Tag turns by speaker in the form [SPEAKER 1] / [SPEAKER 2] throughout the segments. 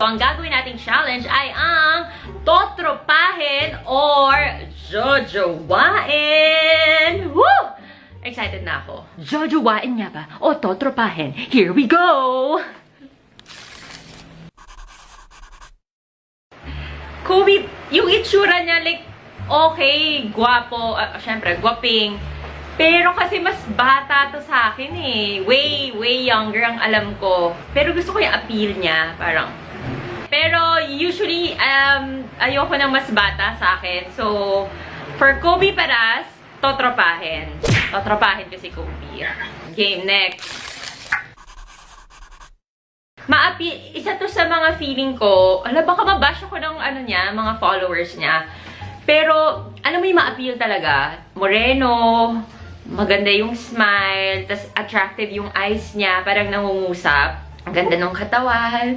[SPEAKER 1] So, ang gagawin nating challenge ay ang totropahin or jojowain. Woo! Excited na ako. Jojowain nga ba o totropahin? Here we go! Kobe, yung itsura niya, like, okay, gwapo, syempre, gwaping. Pero kasi mas bata to sa akin eh. Way younger ang alam ko. Pero gusto ko yung appeal niya, parang. Pero usually, ayoko ng mas bata sa akin. So, for Kobe Paras, totropahin. Totropahin ko si Kobe. Game, next. Isa to sa mga feeling ko, baka mabash ako ng niya, mga followers niya. Pero, alam mo yung ma-appeal talaga. Moreno, maganda yung smile, tas attractive yung eyes niya, parang nangungusap. Ang ganda ng katawan.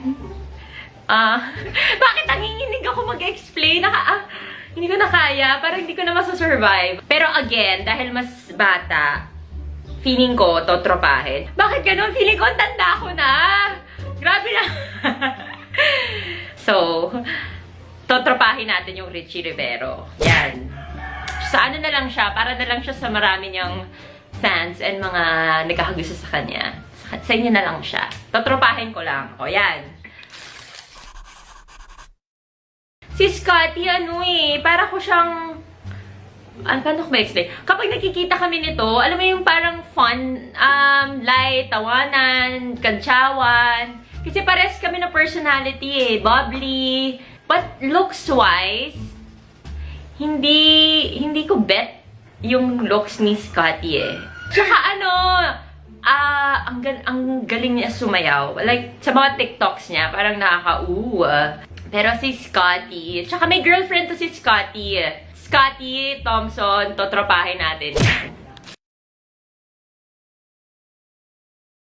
[SPEAKER 1] Bakit nanginginig ako mag-explain? Hindi ko na kaya. Parang hindi ko na masasurvive. Pero again, dahil mas bata, feeling ko, totropahin. Bakit ganun? Feeling ko, ang tanda ko na. Grabe na. So, totropahin natin yung Richie Rivero. Yan. Sa na lang siya, para na lang siya sa marami niyang fans and mga nagkakagusto sa kanya. Sa inyo na lang siya. Totropahin ko lang. O, yan. Si Scotty, para ko siyang, paano ko ma-explain? Kapag nakikita kami nito, alam mo yung parang fun, light, tawanan, kantsawan. Kasi pares kami na personality bubbly. But looks-wise, hindi ko bet yung looks ni Scotty Tsaka ang galing niya sumayaw. Like, sa mga TikToks niya, parang Pero si Scotty, tsaka may girlfriend to si Scotty. Scotty Thompson, totropahin natin.